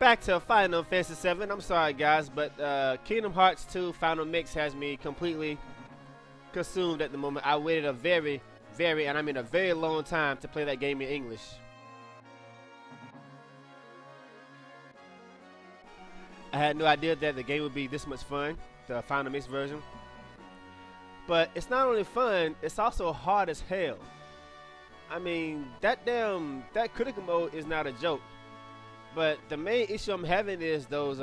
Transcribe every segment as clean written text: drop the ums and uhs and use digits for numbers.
back to Final Fantasy 7. I'm sorry, guys, but Kingdom Hearts 2 Final Mix has me completely consumed at the moment. I waited a very, and I mean a very long time to play that game in English. I had no idea that the game would be this much fun, the Final Mix version. But it's not only fun, it's also hard as hell. I mean, that critical mode is not a joke. But the main issue I'm having is those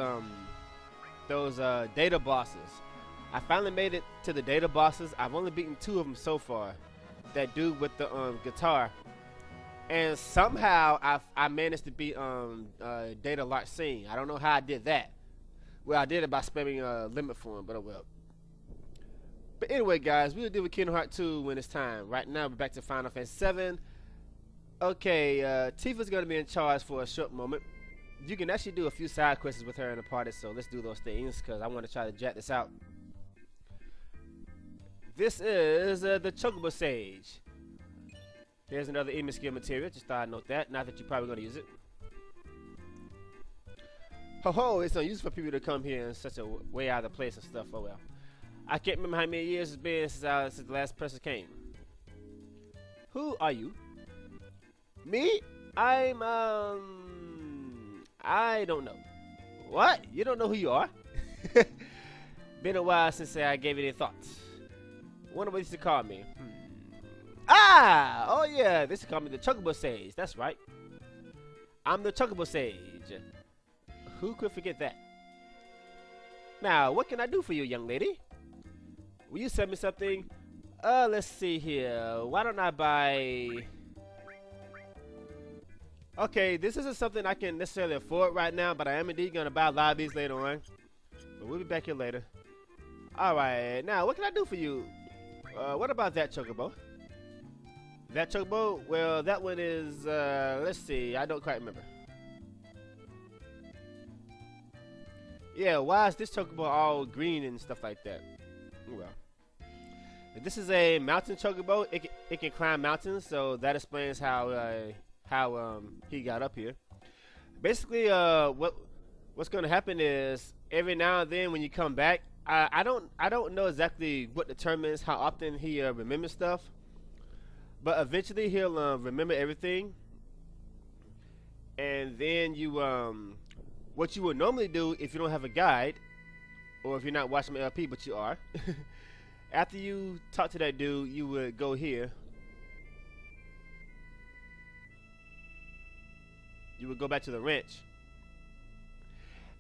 data bosses. I finally made it to the data bosses. I've only beaten 2 of them so far. That dude with the guitar, and somehow I managed to beat Data Larcene. I don't know how I did that. Well, I did it by spamming limit for him, but oh well. But anyway, guys, we'll deal with Kingdom Hearts 2 when it's time. Right now, we're back to Final Fantasy 7. Okay, Tifa's gonna be in charge for a short moment. You can actually do a few side quests with her in the party, so let's do those things because I want to try to jack this out. This is the Chocobo Sage. Here's another image skill material. Just thought I'd note that. Not that you're probably going to use it. Ho ho! It's unused for people to come here in such a way out of place and stuff. Oh well. I can't remember how many years it's been since the last person came. Who are you? Me? I don't know. What? You don't know who you are? Been a while since I gave it any thoughts. Wonder what they used to call me. Ah! Oh yeah, they used to call me the Chocobo Sage. That's right. I'm the Chocobo Sage. Who could forget that? Now, what can I do for you, young lady? Will you send me something? Let's see here. Why don't I buy... Okay, this isn't something I can necessarily afford right now, but I am indeed going to buy a lot of these later on. But we'll be back here later. Alright, now, what can I do for you? What about that Chocobo? That Chocobo? Well, that one is, let's see. I don't quite remember. Yeah, why is this Chocobo all green and stuff like that? Well. This is a mountain Chocobo. It can climb mountains, so that explains how he got up here. Basically, what's going to happen is every now and then when you come back, I don't know exactly what determines how often he remembers stuff, but eventually he'll remember everything. And then you what you would normally do if you don't have a guide, or if you're not watching my LP, but you are. After you talk to that dude, you would go here. You would go back to the ranch,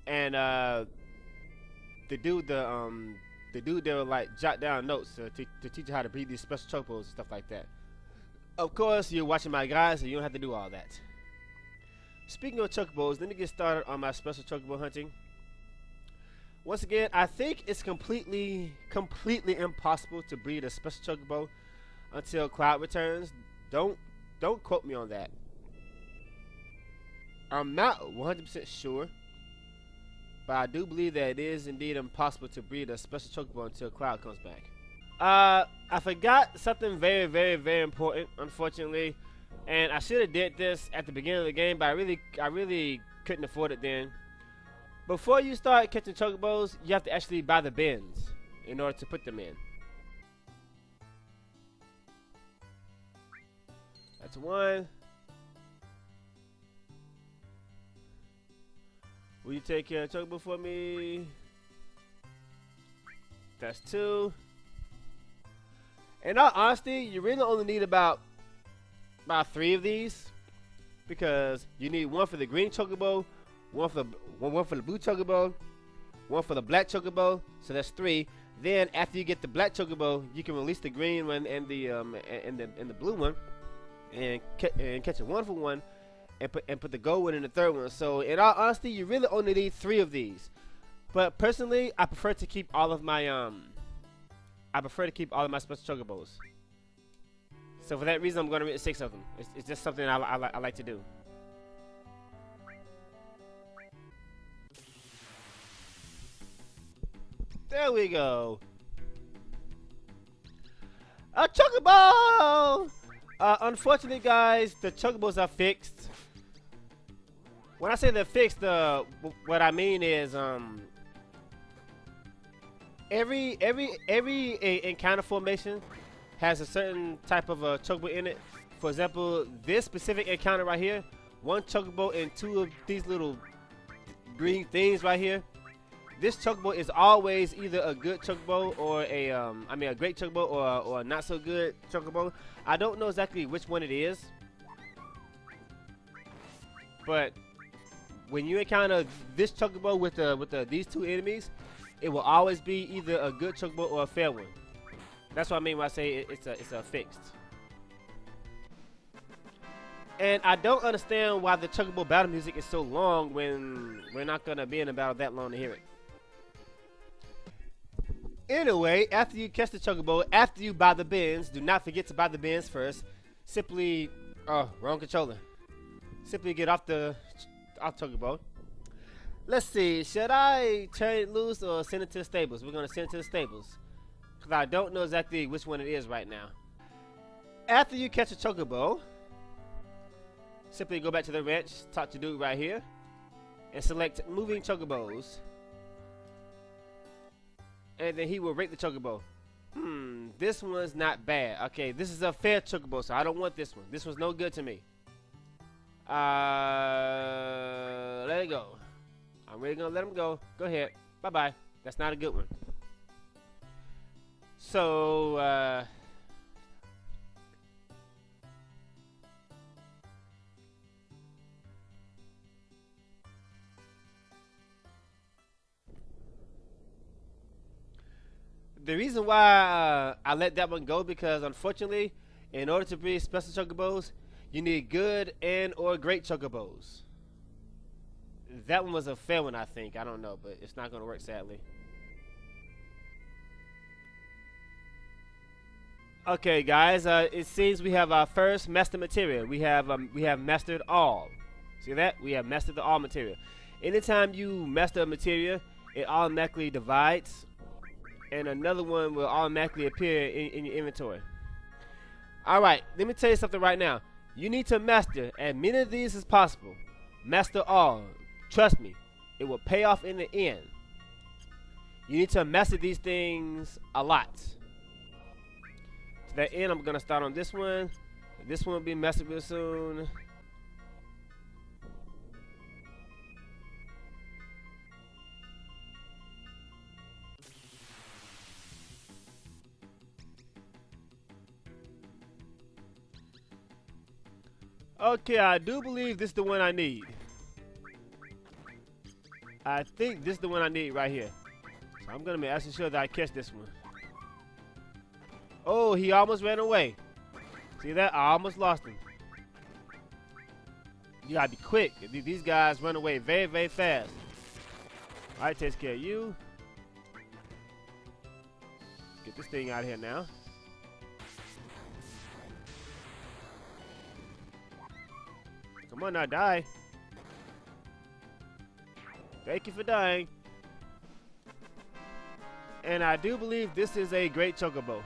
and the dude there will like jot down notes to teach you how to beat these special chocobos and stuff like that. Of course, you're watching my guys, so you don't have to do all that. Speaking of chocobos, let me get started on my special chocobo hunting. Once again, I think it's completely impossible to breed a special chocobo until Cloud returns. Don't quote me on that. I'm not 100% sure, but I do believe that it is indeed impossible to breed a special chocobo until Cloud comes back. I forgot something very important, unfortunately, and I should have did this at the beginning of the game, but I really couldn't afford it then. Before you start catching chocobos, you have to actually buy the bins in order to put them in. That's one. Will you take care of chocobo for me? That's 2. In all honesty, you really only need about 3 of these, because you need 1 for the green chocobo, one for the blue chocobo, 1 for the black chocobo. So that's 3. Then after you get the black chocobo, you can release the green one and the blue one, and catch a 1 for 1. And put the gold one in the 3rd one. So in all honesty, you really only need 3 of these. But personally, I prefer to keep all of my special chocobos. So for that reason, I'm going to get 6 of them. It's just something I like to do. There we go. A chocobo! Unfortunately, guys, the chocobos are fixed. When I say they're fixed, what I mean is every encounter formation has a certain type of chocobo in it. For example, this specific encounter right here, one chocobo and two of these little green things right here. This chocobo is always either a good chocobo or a great chocobo or a not so good chocobo. I don't know exactly which one it is, but when you encounter this chocobo with these two enemies, it will always be either a good chocobo or a fair one. That's what I mean when I say it's a fixed. And I don't understand why the chocobo battle music is so long when we're not gonna be in a battle that long to hear it. Anyway, after you catch the chocobo, after you buy the bins, do not forget to buy the bins first. Simply, wrong controller. Simply get off chocobo. Let's see, should I turn it loose or send it to the stables? We're gonna send it to the stables, because I don't know exactly which one it is right now. After you catch a chocobo, simply go back to the ranch, talk to dude right here, and select moving chocobos. And then he will rate the chocobo. This one's not bad. Okay, this is a fair chocobo, so I don't want this one. This one's no good to me. Let it go. I'm really gonna let him go. Go ahead. Bye-bye. That's not a good one. So, the reason why I let that one go, because unfortunately, in order to breed special chocobos, you need good and or great chocobos. That one was a fair one, I think. I don't know, but it's not going to work, sadly. Okay, guys. It seems we have our first master material. We have mastered all. See that? We have mastered the all material. Anytime you master a material, it automatically divides, and another one will automatically appear in your inventory. All right. Let me tell you something right now. You need to master as many of these as possible. Master all. Trust me, it will pay off in the end. You need to master these things a lot. To that end, I'm going to start on this one. This one will be mastered real soon. Okay, I do believe this is the one I need. I think this is the one I need right here. So I'm gonna make actually sure that I catch this one. Oh, he almost ran away. See that? I almost lost him. You gotta be quick. These guys run away very, very fast. Alright, takes care of you. Get this thing out of here now. Come on now, die. Thank you for dying. And I do believe this is a great chocobo.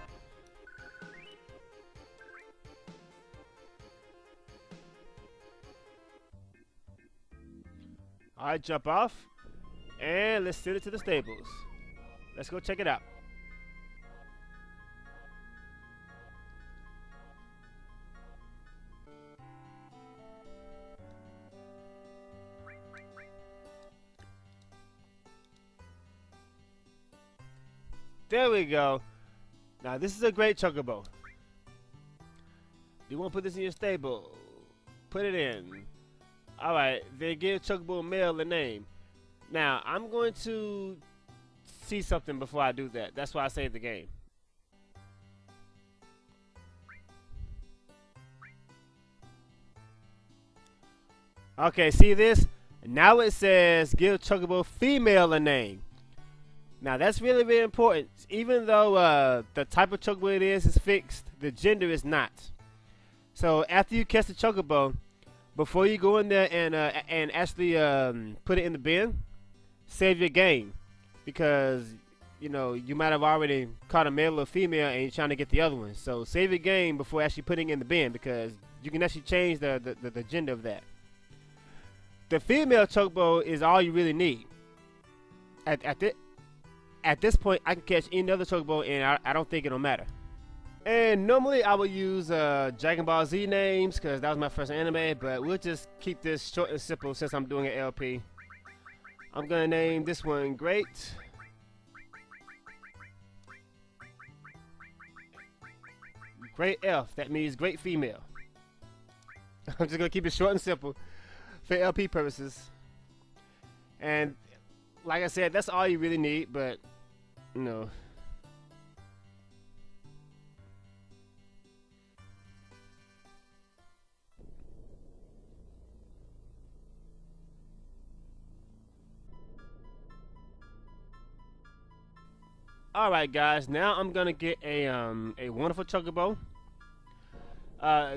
Alright, jump off. And let's send it to the stables. Let's go check it out. There we go. Now this is a great chocobo. You want to put this in your stable? Put it in. Alright, they give chocobo male a name. Now I'm going to see something before I do that. That's why I saved the game. Okay, see this? Now it says give chocobo female a name. Now that's really, really important. Even though the type of chocobo it is fixed, the gender is not. So after you catch the chocobo, before you go in there and actually put it in the bin, save your game, because you know you might have already caught a male or female and you're trying to get the other one. So save your game before actually putting it in the bin, because you can actually change the gender of that. The female chocobo is all you really need. At this point, I can catch any other chocobo, and I don't think it'll matter. And normally I would use Dragon Ball Z names because that was my first anime, but we'll just keep this short and simple since I'm doing an LP. I'm gonna name this one Great. Great F, that means great female. I'm just gonna keep it short and simple for LP purposes. And like I said, that's all you really need, but you know. Alright guys, now I'm gonna get a wonderful chocobo.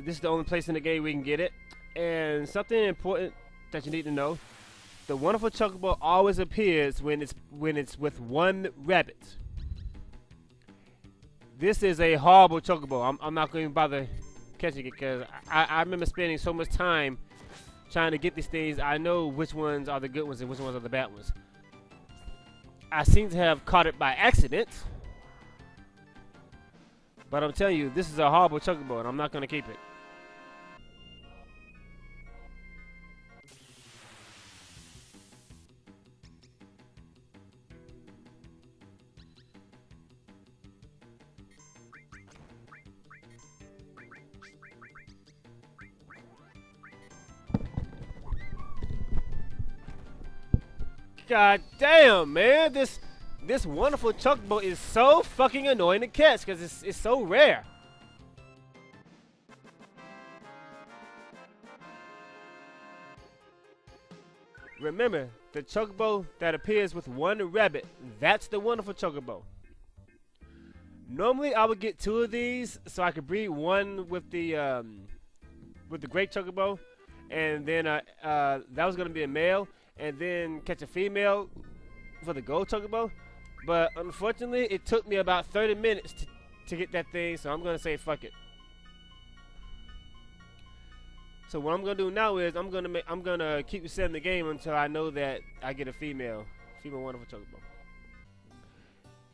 This is the only place in the game we can get it. And something important that you need to know. The wonderful chocobo always appears when it's with one rabbit. This is a horrible chocobo. I'm not going to bother catching it because I remember spending so much time trying to get these things. I know which ones are the good ones and which ones are the bad ones. I seem to have caught it by accident. But I'm telling you, this is a horrible chocobo and I'm not going to keep it. God damn, man, this wonderful chocobo is so fucking annoying to catch because it's so rare. Remember, the chocobo that appears with one rabbit, that's the wonderful chocobo. Normally, I would get 2 of these so I could breed one with the great chocobo, and then that was gonna be a male. And then catch a female for the gold chocobo. But unfortunately, it took me about 30 minutes to get that thing, so I'm gonna say fuck it. So what I'm gonna do now is I'm gonna keep resetting the game until I know that I get a female wonderful chocobo.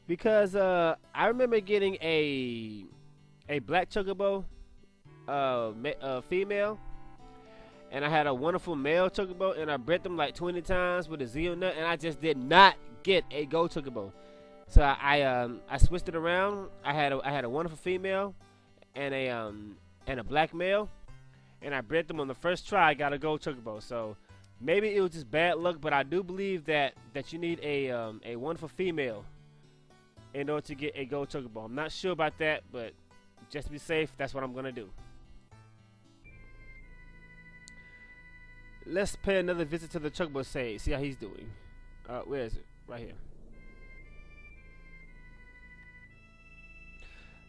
Because I remember getting a black chocobo, female. And I had a wonderful male chocobo, and I bred them like 20 times with a Zeo nut, and I just did not get a gold chocobo. So I switched it around. I had a wonderful female, and a black male, and I bred them on the first try. I got a gold chocobo. So maybe it was just bad luck, but I do believe that you need a wonderful female in order to get a gold chocobo. I'm not sure about that, but just to be safe, that's what I'm gonna do. Let's pay another visit to the chocobo stage. See how he's doing. Where is it? Right here.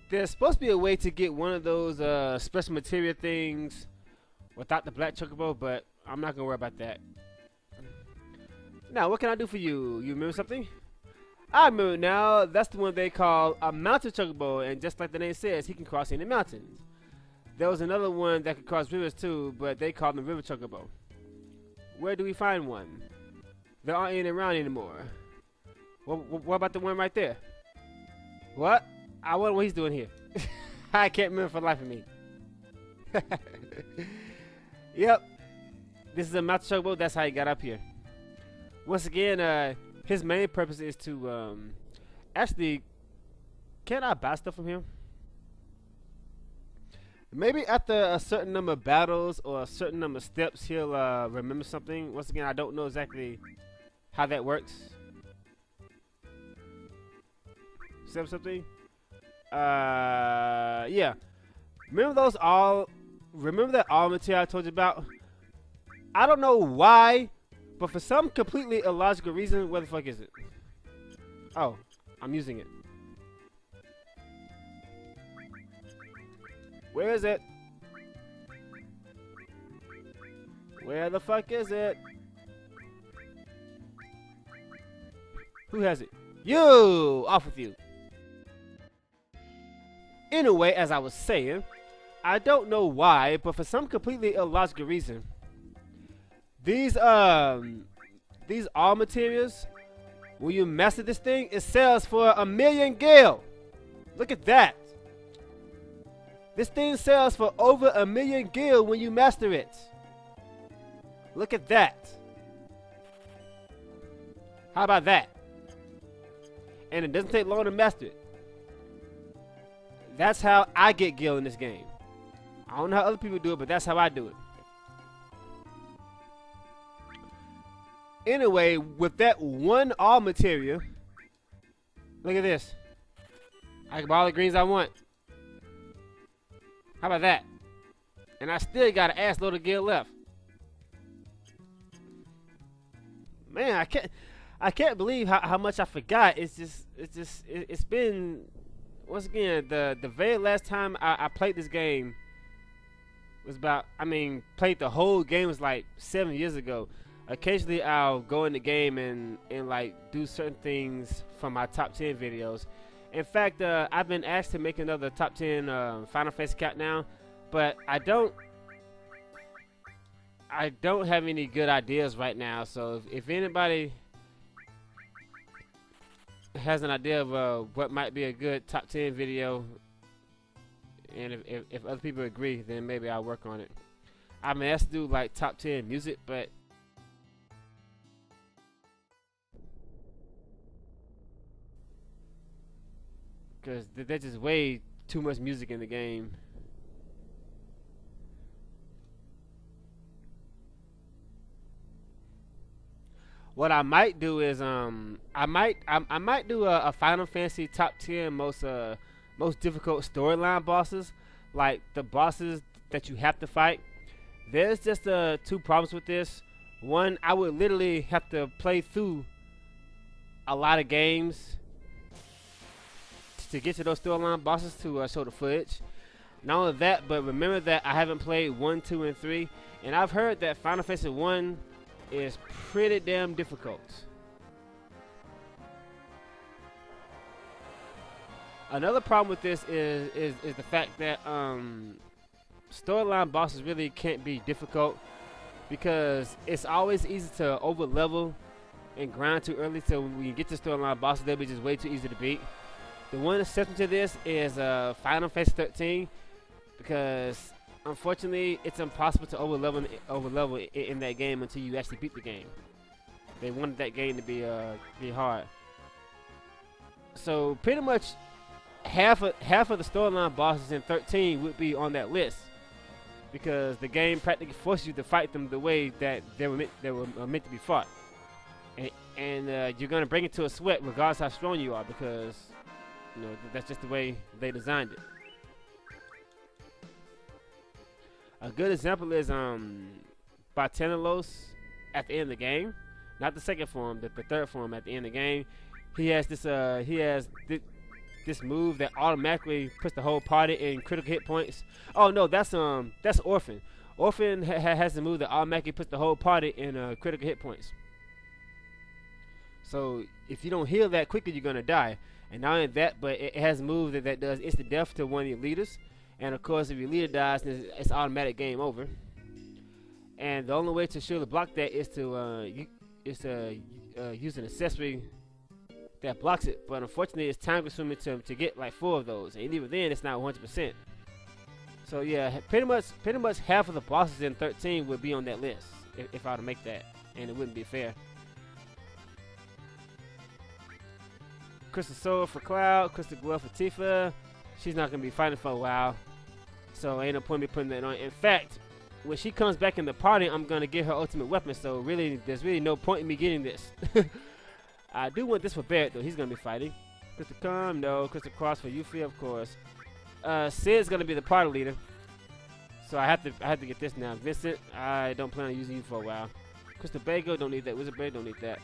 There's supposed to be a way to get one of those special material things without the black chocobo, but I'm not gonna worry about that. Now, what can I do for you? You remember something? I remember now. That's the one they call a mountain chocobo, and just like the name says, he can cross any mountains. There was another one that could cross rivers too, but they called him river chocobo. Where do we find one? There aren't any around anymore. What about the one right there? What? I wonder what he's doing here. I can't remember for the life of me. Yep. This is a mountain chocobo. That's how he got up here. Once again, his main purpose is to actually, can I buy stuff from him? Maybe after a certain number of battles or a certain number of steps, he'll remember something. Once again, I don't know exactly how that works. Step something? Yeah. Remember that all material I told you about? I don't know why, but for some completely illogical reason, where the fuck is it? Oh, I'm using it. Where is it? Where the fuck is it? Who has it? You! Off with you. Anyway, as I was saying, I don't know why, but for some completely illogical reason, These all materials, when you master this thing, it sells for 1,000,000 gil. Look at that. This thing sells for over 1,000,000 gil when you master it. Look at that. How about that? And it doesn't take long to master it. That's how I get gil in this game. I don't know how other people do it, but that's how I do it. Anyway, with that one all material, look at this. I can buy all the greens I want. How about that? And I still got an ass load of gil left. Man, I can't believe how much I forgot. It's been, once again, the very last time I played this game was about, played the whole game was like 7 years ago. Occasionally I'll go in the game and like do certain things from my top 10 videos. In fact, I've been asked to make another top 10 Final Fantasy countdown, but I don't have any good ideas right now. So if anybody has an idea of what might be a good top 10 video, and if other people agree, then maybe I'll work on it. I've been asked to do like top 10 music, but because there's just way too much music in the game. What I might do is I might do a Final Fantasy top 10 most difficult storyline bosses, like the bosses that you have to fight. There's just two problems with this. One, I would literally have to play through a lot of games to get to those storyline bosses to show the footage. Not only that, but remember that I haven't played 1, 2, and 3, and I've heard that Final Fantasy 1 is pretty damn difficult. Another problem with this is the fact that storyline bosses really can't be difficult because it's always easy to over level and grind too early, so when you get to storyline bosses, they'll be just way too easy to beat. The one exception to this is Final Fantasy 13, because unfortunately it's impossible to over level in that game until you actually beat the game. They wanted that game to be hard. So pretty much half of the storyline bosses in 13 would be on that list, because the game practically forces you to fight them the way that they were meant to be fought, and you're gonna bring it to a sweat regardless how strong you are, because that's just the way they designed it. A good example is Bartenelos at the end of the game, not the second form, the third form at the end of the game. He has this move that automatically puts the whole party in critical hit points. Oh no, that's Orphan. Orphan has the move that automatically puts the whole party in critical hit points. So if you don't heal that quickly, you're gonna die. And not only that, but it has a move that does instant death to one of your leaders. And of course, if your leader dies, then it's automatic game over. And the only way to surely block that is to use an accessory that blocks it. But unfortunately, it's time consuming to get like 4 of those, and even then, it's not 100%. So yeah, pretty much half of the bosses in 13 would be on that list if I were to make that, and it wouldn't be fair. Crystal Soul for Cloud, Crystal Glove for Tifa. She's not gonna be fighting for a while, so ain't no point me putting that on. In fact, when she comes back in the party, I'm gonna get her ultimate weapon. So really, there's really no point in me getting this. I do want this for Barrett though. He's gonna be fighting. Crystal Calm, no. Crystal Cross for Yuffie, of course. Sid's gonna be the party leader, so I have to get this now. Vincent, I don't plan on using you for a while. Crystal Bago, don't need that. Wizard Blade, don't need that.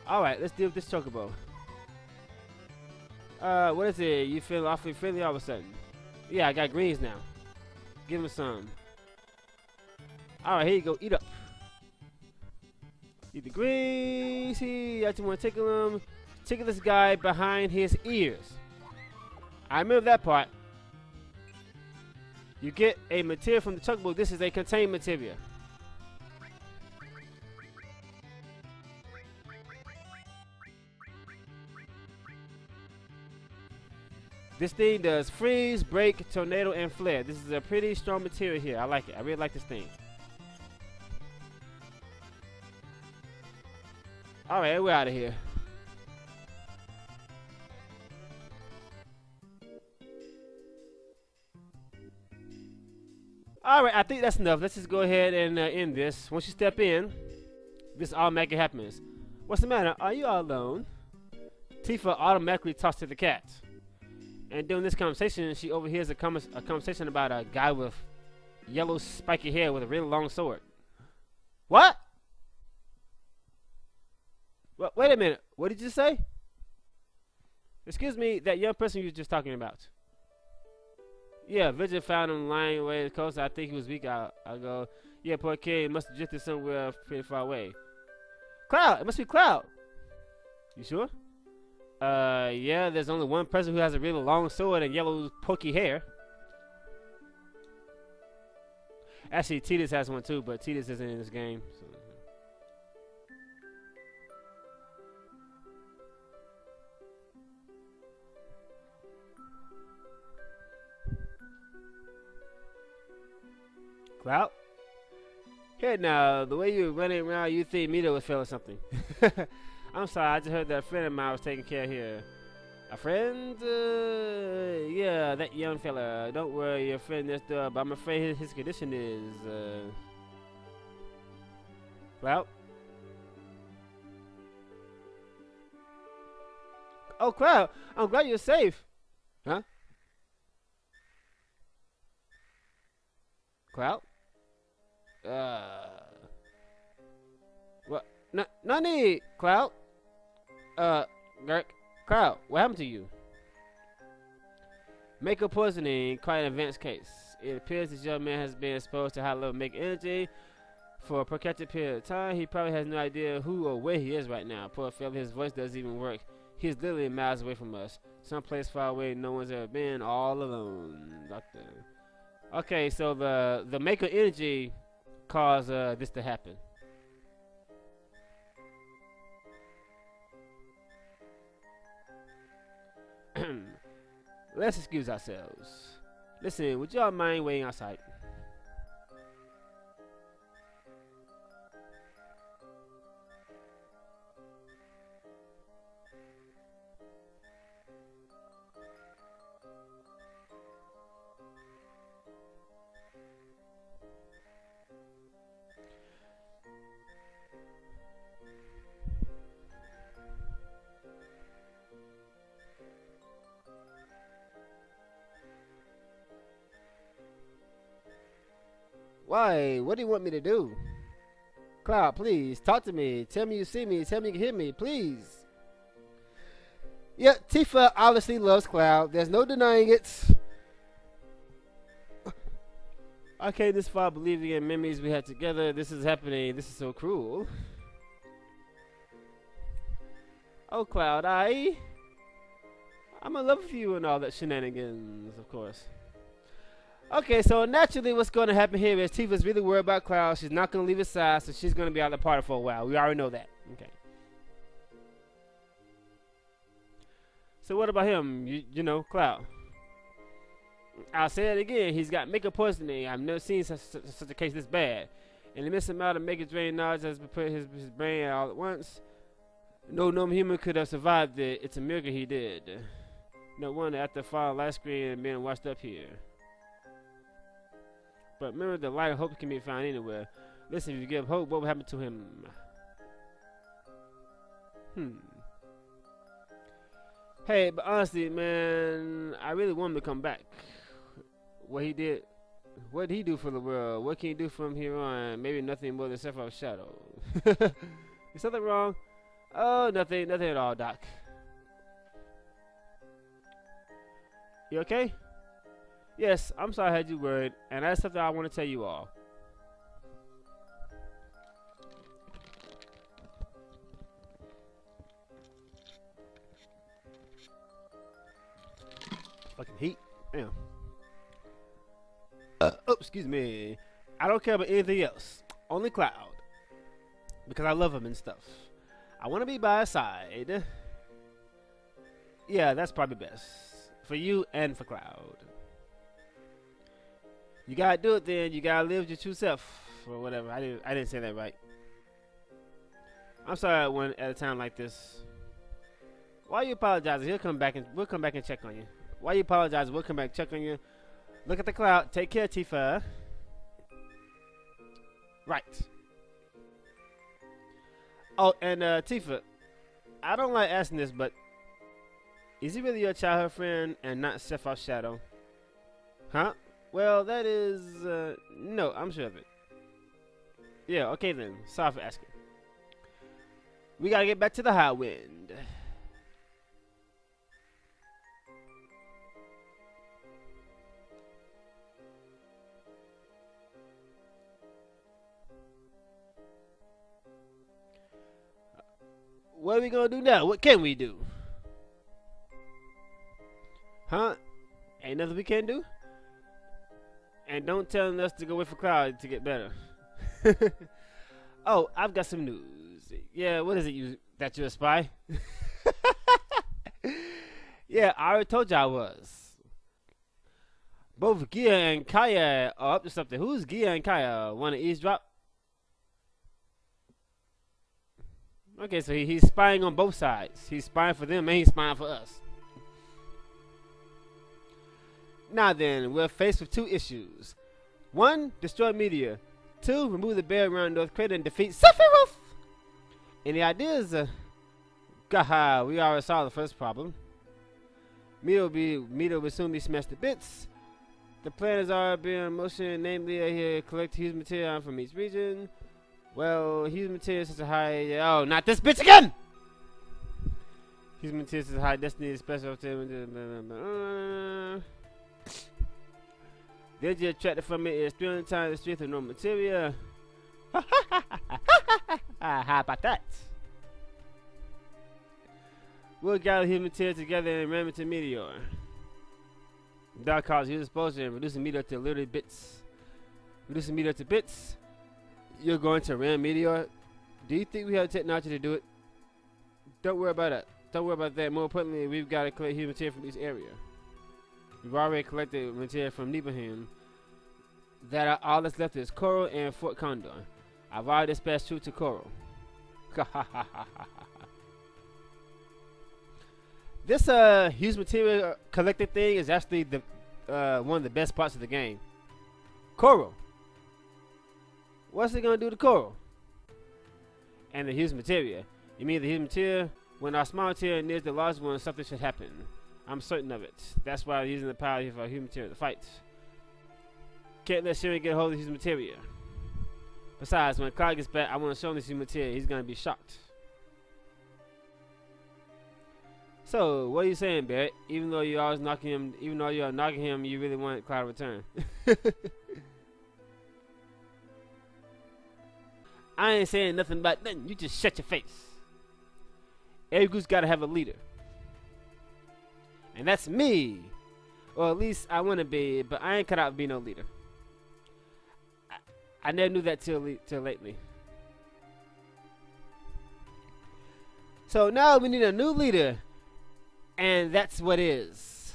Alright, let's deal with this Chocobo. What is it? You feel awfully friendly all of a sudden? Yeah, I got greens now. Give him some. Alright, here you go. Eat up. Eat the greens. I just want to tickle him. Tickle this guy behind his ears. I remember that part. You get a material from the chocobo. This is a contained material. This thing does freeze, break, tornado, and flare. This is a pretty strong material here. I like it. I really like this thing. Alright, we're out of here. Alright, I think that's enough. Let's just go ahead and end this. Once you step in, this automatically happens. What's the matter? Are you all alone? Tifa automatically talks to the cat. And during this conversation, she overhears a conversation about a guy with yellow spiky hair with a really long sword. What? Well, wait a minute. What did you say? Excuse me, that young person you were just talking about. Yeah, Vigil found him lying away the coast. I think he was weak. I go, yeah, poor kid must have drifted somewhere pretty far away. Cloud! It must be Cloud! You sure? Yeah, there's only one person who has a really long sword and yellow pokey hair. Actually, Tidus has one too, but Tidus isn't in this game. So. Cloud? Here now, the way you're running around, you think Mito was feeling something. I'm sorry, I just heard that a friend of mine was taking care of here. A friend? Yeah, that young fella. Don't worry, your friend is but I'm afraid his condition is, Well? Oh, Cloud, I'm glad you're safe. Huh? Cloud? What? Nani, Cloud? Gurk, Cloud, what happened to you? Mako poisoning, quite an advanced case. It appears this young man has been exposed to high level Mako energy for a protracted period of time. He probably has no idea who or where he is right now. Poor fella, his voice doesn't even work. He's literally miles away from us. Someplace far away no one's ever been, all alone. Doctor. Okay, so the Mako energy caused this to happen. Let's excuse ourselves. Listen, would y'all mind waiting outside? Why? What do you want me to do? Cloud, please, talk to me. Tell me you see me. Tell me you can hear me, please. Yeah, Tifa obviously loves Cloud. There's no denying it. I came this far believing in memories we had together. This is happening. This is so cruel. Oh, Cloud, I'm in love with you and all that shenanigans, of course. Okay, so naturally what's going to happen here is Tifa's really worried about Cloud. She's not going to leave his side, so she's going to be out of the party for a while. We already know that. Okay. So what about him? You know, Cloud. I'll say it again. He's got Mako poisoning. I've never seen such a case this bad. In the midst amount of Mako drain knowledge has put his brain all at once. No normal human could have survived it. It's a miracle he did. No wonder after falling light screen and being washed up here. But remember, the light of hope can be found anywhere. Listen, if you give hope, what will happen to him? Hey, but honestly, man, I really want him to come back. What did he do for the world? What can he do from here on? Maybe nothing more than suffer a shadow. Is something wrong? Oh, nothing at all, Doc. You okay? Yes, I'm sorry I had you worried, and that's something I want to tell you all. Fucking heat. Damn. Oh, excuse me. I don't care about anything else. Only Cloud. Because I love him and stuff. I want to be by his side. Yeah, that's probably best. For you and for Cloud. You gotta do it then. You gotta live your true self. Or whatever. I didn't say that right. I'm sorry I went at a time like this. Why you apologizing? We'll come back and check on you. Why you apologizing? We'll come back and check on you. Look at the Cloud. Take care, Tifa. Right. Oh, and Tifa, I don't like asking this, but is he really your childhood friend and not Sephiroth's shadow? Huh? Well, that is no, I'm sure of it. Yeah, okay then. Sorry for asking. We gotta get back to the high wind. What are we gonna do now? What can we do? Huh? Ain't nothing we can do? And don't tell us to go wait for Cloud to get better. Oh, I've got some news. Yeah, what is it? That you're a spy? Yeah, I already told you I was. Both Gia and Kaya are up to something. Who's Gia and Kaya? Want to eavesdrop? Okay, so he's spying on both sides. He's spying for them and he's spying for us. Now then, we're faced with two issues. 1, destroy meteor. 2, remove the bear around North Crater and defeat Sephiroth. Any ideas? Gaha, we already solved the first problem. Meteor will soon be smashed to bits. The plans are being in motion, namely here collect huge material from each region. Well, huge material is such a high. Oh, not this bitch again! Huge material is such a high destiny, special. The energy attracted from it is 300 times the strength of normal material. How about that? We'll gather human material together and ram it to meteor. That causes huge explosion and reducing meteor to literally bits. Reducing meteor to bits. You're going to ram meteor. Do you think we have the technology to do it? Don't worry about that. Don't worry about that. More importantly, we've got to collect human material from each area. We've already collected material from Nibelheim. All that's left is Coral and Fort Condor. I've already dispatched troops to Coral. This huge material collected thing is actually the one of the best parts of the game. Coral. What's it gonna do to Coral? And the huge material. You mean the huge material? When our small material nears the large one, something should happen. I'm certain of it. That's why I'm using the power of our human material to fight. Can't let Shuri get a hold of his material. Besides, when Cloud gets back, I want to show him this human material. He's gonna be shocked. So, what are you saying, Barrett? Even though you're knocking him, you really want Cloud to return. I ain't saying nothing about nothing. You just shut your face. Every group's gotta have a leader. And that's me. Or at least I want to be, but I ain't cut out to be no leader. I never knew that till lately. So now we need a new leader. And that's what is.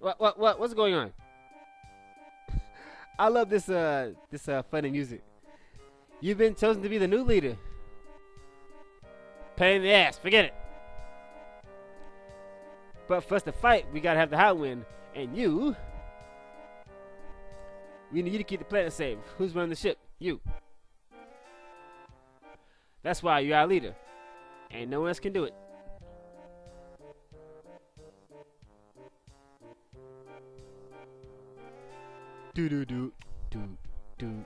What's going on? I love this funny music. You've been chosen to be the new leader. Pain in the ass, forget it. But for us to fight, we gotta have the high wind. And we need you to keep the planet safe. Who's running the ship? You. That's why you're our leader. And no one else can do it. Do do do do do do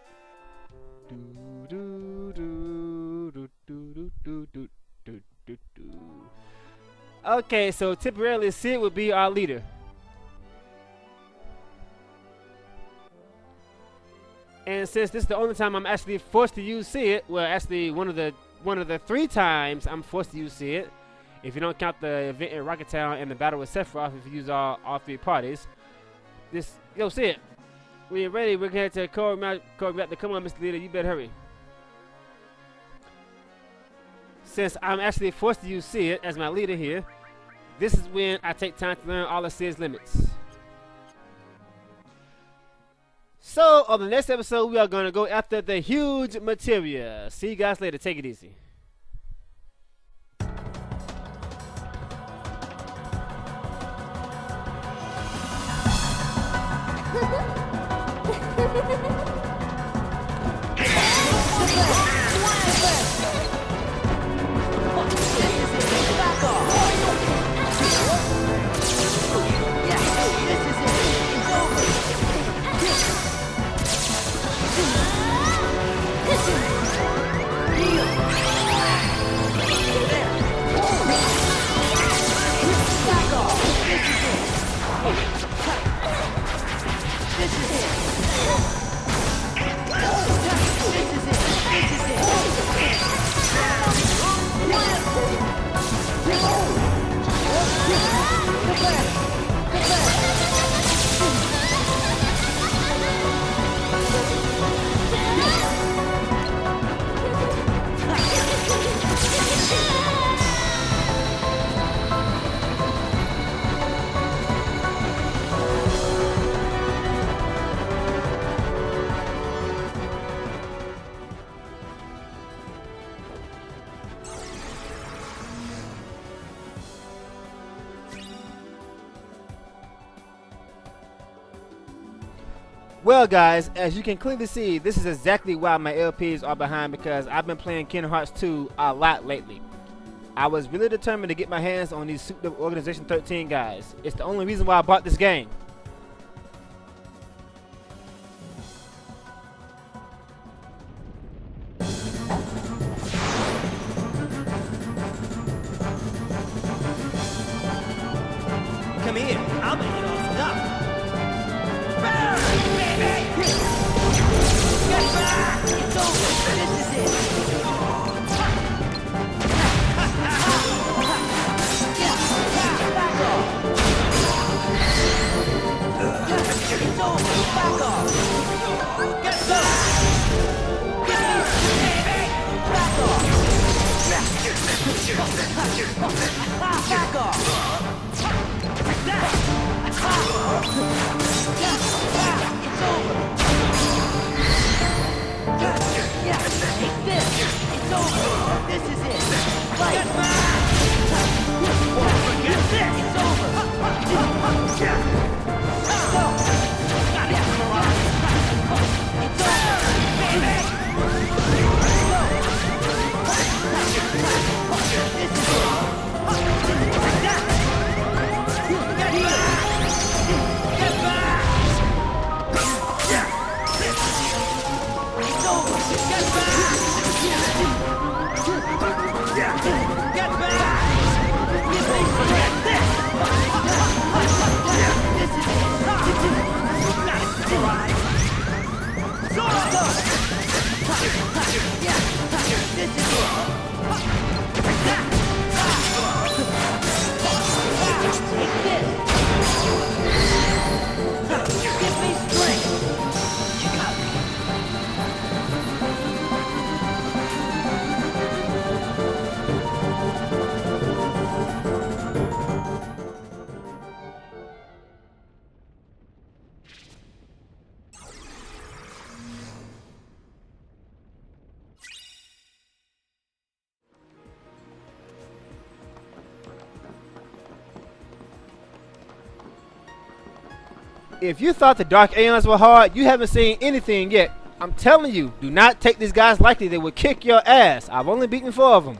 do do do do do do. Okay, so temporarily Sid will be our leader. And since this is the only time I'm actually forced to use Sid, well, actually one of the 3 times I'm forced to use Sid, if you don't count the event in Rocket Town and the battle with Sephiroth, if you use all 3 parties. Yo, Sid, we're ready. We're going to choreograph. Come on, Mr. Leader, you better hurry. Since I'm actually forced to use Sid as my leader here, this is when I take time to learn all of Sid's limits. So, on the next episode, we are going to go after the huge materia. See you guys later. Take it easy. Well guys, as you can clearly see, this is exactly why my LPs are behind, because I've been playing Kingdom Hearts 2 a lot lately. I was really determined to get my hands on these Souped Up Organization 13 guys. It's the only reason why I bought this game. Come here, I'll make it all stop. Get back! It's over! This is it! Back off! It's over! Back off! Get back! Back off! Back off! It's over! Yeah, take this! It's over! This is it! Fight! Get back! Forget this! It's over! Go! Yeah, it's over! Baby! This is it! Like that! Get back! Get back! It's over! Get back! Get back! Forget this! This is it! That's right! Go! Yeah! This is it! Like that! Take this! Give me strength! You got me! If you thought the Dark Aeons were hard, you haven't seen anything yet. I'm telling you, do not take these guys lightly. They will kick your ass. I've only beaten 4 of them.